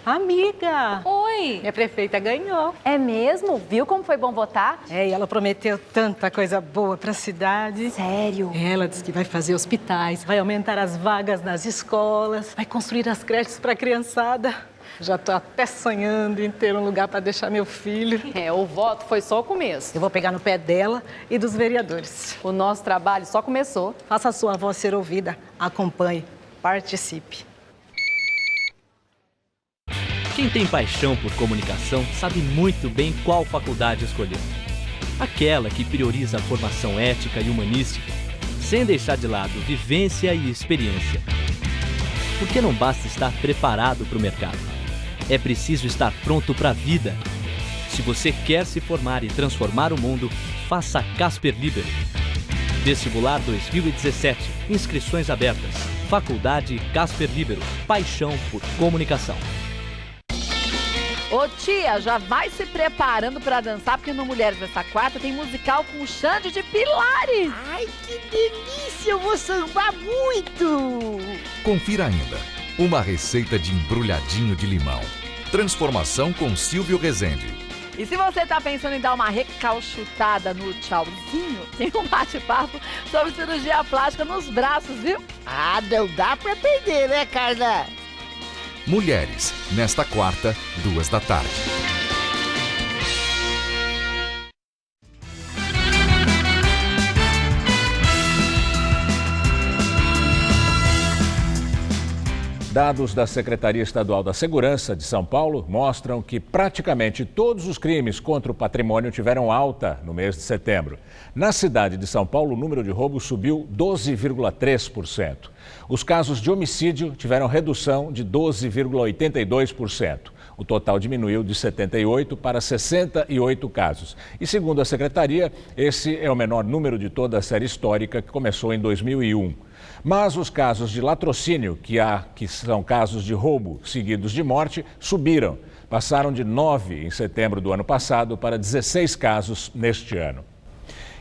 Amiga! Oi! Minha prefeita ganhou. É mesmo? Viu como foi bom votar? E ela prometeu tanta coisa boa para a cidade. Sério? Ela disse que vai fazer hospitais, vai aumentar as vagas nas escolas, vai construir as creches para a criançada. Já tô até sonhando em ter um lugar para deixar meu filho. O voto foi só o começo. Eu vou pegar no pé dela e dos vereadores. O nosso trabalho só começou. Faça a sua voz ser ouvida. Acompanhe. Participe. Quem tem paixão por comunicação sabe muito bem qual faculdade escolher. Aquela que prioriza a formação ética e humanística, sem deixar de lado vivência e experiência. Porque não basta estar preparado para o mercado. É preciso estar pronto para a vida. Se você quer se formar e transformar o mundo, faça Casper Libero. Vestibular 2017. Inscrições abertas. Faculdade Casper Libero. Paixão por comunicação. Ô tia, já vai se preparando para dançar, porque no Mulheres dessa Quarta tem musical com o Xande de Pilares. Ai, que delícia! Eu vou sambar muito! Confira ainda. Uma receita de embrulhadinho de limão. Transformação com Silvio Rezende. E se você está pensando em dar uma recalchutada no tchauzinho, tem um bate-papo sobre cirurgia plástica nos braços, viu? Ah, não dá pra perder, né, Carla? Mulheres, nesta quarta, 14h. Dados da Secretaria Estadual da Segurança de São Paulo mostram que praticamente todos os crimes contra o patrimônio tiveram alta no mês de setembro. Na cidade de São Paulo, o número de roubos subiu 12,3%. Os casos de homicídio tiveram redução de 12,82%. O total diminuiu de 78 para 68 casos. E segundo a Secretaria, esse é o menor número de toda a série histórica, que começou em 2001. Mas os casos de latrocínio, que são casos de roubo seguidos de morte, subiram. Passaram de 9 em setembro do ano passado para 16 casos neste ano.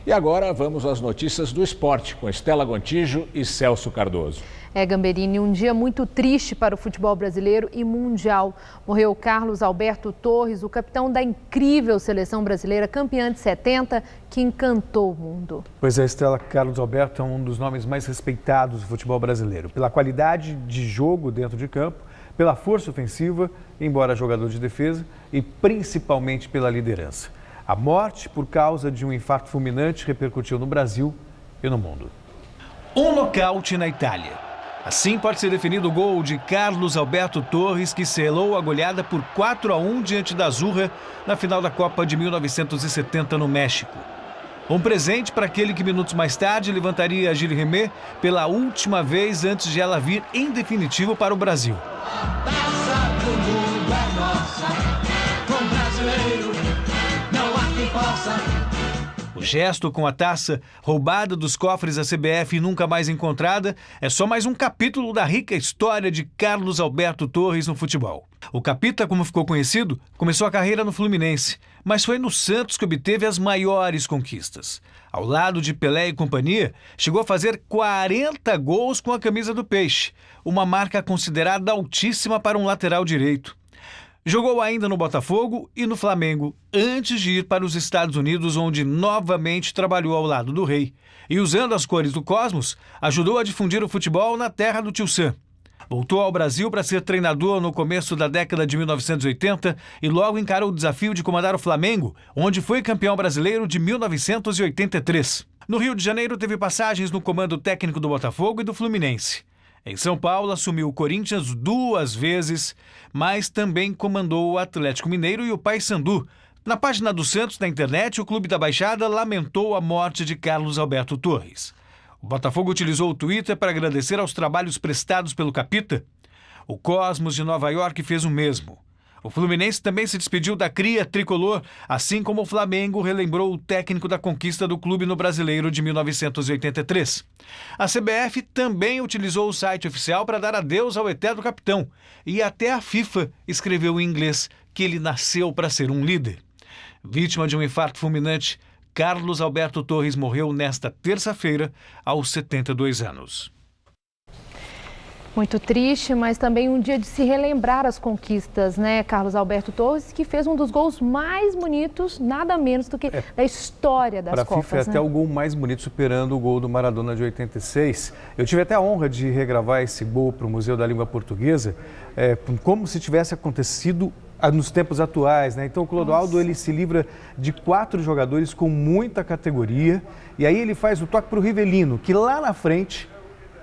E agora vamos às notícias do esporte, com Estela Gontijo e Celso Cardoso. Gamberini, um dia muito triste para o futebol brasileiro e mundial. Morreu Carlos Alberto Torres, o capitão da incrível seleção brasileira, campeã de 70, que encantou o mundo. Pois é, Estela, Carlos Alberto é um dos nomes mais respeitados do futebol brasileiro. Pela qualidade de jogo dentro de campo, pela força ofensiva, embora jogador de defesa, e principalmente pela liderança. A morte por causa de um infarto fulminante repercutiu no Brasil e no mundo. Um nocaute na Itália. Assim pode ser definido o gol de Carlos Alberto Torres, que selou a goleada por 4-1 diante da Azurra na final da Copa de 1970 no México. Um presente para aquele que minutos mais tarde levantaria a Gilles Rimet pela última vez antes de ela vir em definitivo para o Brasil. O gesto com a taça, roubada dos cofres da CBF e nunca mais encontrada, é só mais um capítulo da rica história de Carlos Alberto Torres no futebol. O Capita, como ficou conhecido, começou a carreira no Fluminense, mas foi no Santos que obteve as maiores conquistas. Ao lado de Pelé e companhia, chegou a fazer 40 gols com a camisa do Peixe, uma marca considerada altíssima para um lateral direito. Jogou ainda no Botafogo e no Flamengo, antes de ir para os Estados Unidos, onde novamente trabalhou ao lado do rei. E usando as cores do Cosmos, ajudou a difundir o futebol na terra do Tio Sam. Voltou ao Brasil para ser treinador no começo da década de 1980 e logo encarou o desafio de comandar o Flamengo, onde foi campeão brasileiro de 1983. No Rio de Janeiro, teve passagens no comando técnico do Botafogo e do Fluminense. Em São Paulo, assumiu o Corinthians 2 vezes, mas também comandou o Atlético Mineiro e o Paysandu. Na página do Santos, na internet, o Clube da Baixada lamentou a morte de Carlos Alberto Torres. O Botafogo utilizou o Twitter para agradecer aos trabalhos prestados pelo Capita. O Cosmos de Nova York fez o mesmo. O Fluminense também se despediu da cria tricolor, assim como o Flamengo relembrou o técnico da conquista do clube no Brasileiro de 1983. A CBF também utilizou o site oficial para dar adeus ao eterno capitão. E até a FIFA escreveu em inglês que ele nasceu para ser um líder. Vítima de um infarto fulminante, Carlos Alberto Torres morreu nesta terça-feira, aos 72 anos. Muito triste, mas também um dia de se relembrar as conquistas, né? Carlos Alberto Torres, que fez um dos gols mais bonitos, nada menos do que da história das Copas. Para a FIFA é até o gol mais bonito, superando o gol do Maradona de 86. Eu tive até a honra de regravar esse gol para o Museu da Língua Portuguesa, como se tivesse acontecido nos tempos atuais, né? Então o Clodoaldo ele se livra de 4 jogadores com muita categoria e aí ele faz o toque para o Rivelino, que lá na frente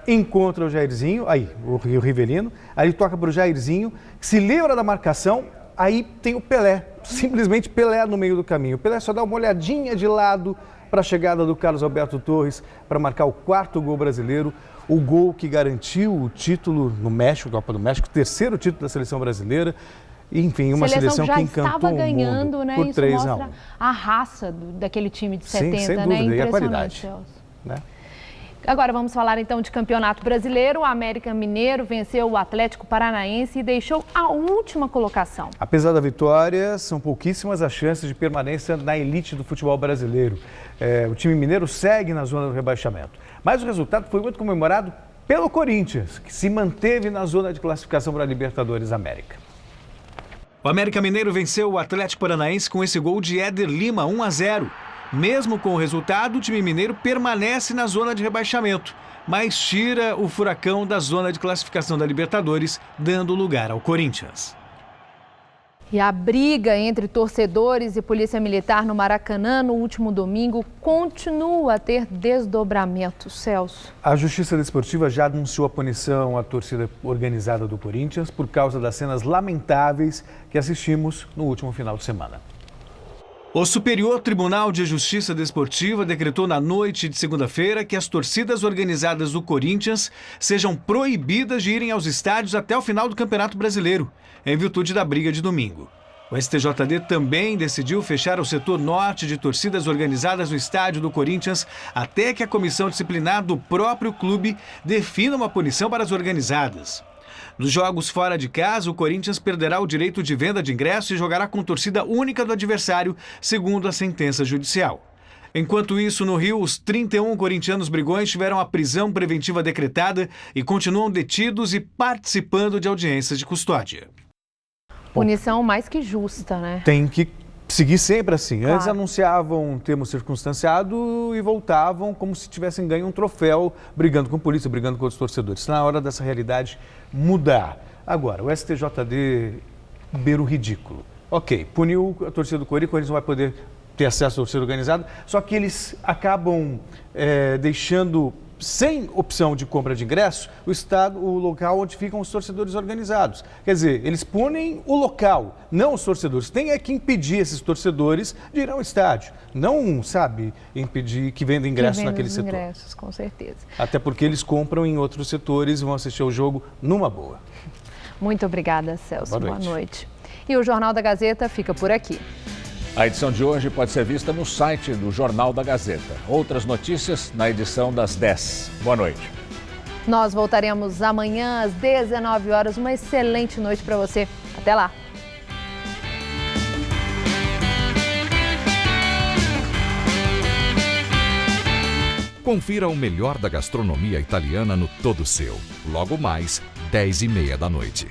encontra o Jairzinho, aí o Rivelino, aí ele toca para o Jairzinho, que se livra da marcação, aí tem o Pelé, simplesmente Pelé no meio do caminho. O Pelé só dá uma olhadinha de lado para a chegada do Carlos Alberto Torres para marcar o 4º gol brasileiro, o gol que garantiu o título no México, Copa do México, o 3º título da seleção brasileira. Enfim, uma seleção que encantou o mundo, né? Por Isso 3-1. mostra a raça daquele time de 70, Sim, sem dúvida, né? E a qualidade, né? Agora vamos falar então de Campeonato Brasileiro. O América Mineiro venceu o Atlético Paranaense e deixou a última colocação. Apesar da vitória, são pouquíssimas as chances de permanência na elite do futebol brasileiro. O time mineiro segue na zona do rebaixamento. Mas o resultado foi muito comemorado pelo Corinthians, que se manteve na zona de classificação para a Libertadores América. O América Mineiro venceu o Atlético Paranaense com esse gol de Éder Lima, 1-0. Mesmo com o resultado, o time mineiro permanece na zona de rebaixamento, mas tira o Furacão da zona de classificação da Libertadores, dando lugar ao Corinthians. E a briga entre torcedores e polícia militar no Maracanã no último domingo continua a ter desdobramentos. Celso. A Justiça Desportiva já anunciou a punição à torcida organizada do Corinthians por causa das cenas lamentáveis que assistimos no último final de semana. O Superior Tribunal de Justiça Desportiva decretou na noite de segunda-feira que as torcidas organizadas do Corinthians sejam proibidas de irem aos estádios até o final do Campeonato Brasileiro, em virtude da briga de domingo. O STJD também decidiu fechar o setor norte de torcidas organizadas no estádio do Corinthians até que a comissão disciplinar do próprio clube defina uma punição para as organizadas. Nos jogos fora de casa, o Corinthians perderá o direito de venda de ingresso e jogará com torcida única do adversário, segundo a sentença judicial. Enquanto isso, no Rio, os 31 corintianos brigões tiveram a prisão preventiva decretada e continuam detidos e participando de audiências de custódia. Punição mais que justa, né? Tem que seguir sempre assim. Claro. Antes anunciavam um termo circunstanciado e voltavam como se tivessem ganho um troféu brigando com a polícia, brigando com outros torcedores. Está na hora dessa realidade mudar. Agora, o STJD beira o ridículo. Ok, puniu a torcida do Corinthians não vai poder ter acesso à torcida organizada, só que eles acabam deixando sem opção de compra de ingresso o local onde ficam os torcedores organizados. Quer dizer, eles punem o local, não os torcedores. Tem é que impedir esses torcedores de ir ao estádio. Não, impedir que vendam ingressos naquele setor. Ingressos, com certeza. Até porque eles compram em outros setores e vão assistir ao jogo numa boa. Muito obrigada, Celso. Boa noite. E o Jornal da Gazeta fica por aqui. A edição de hoje pode ser vista no site do Jornal da Gazeta. Outras notícias na edição das 10. Boa noite. Nós voltaremos amanhã às 19 horas. Uma excelente noite para você. Até lá. Confira o melhor da gastronomia italiana no Todo Seu. Logo mais, 10h30 da noite.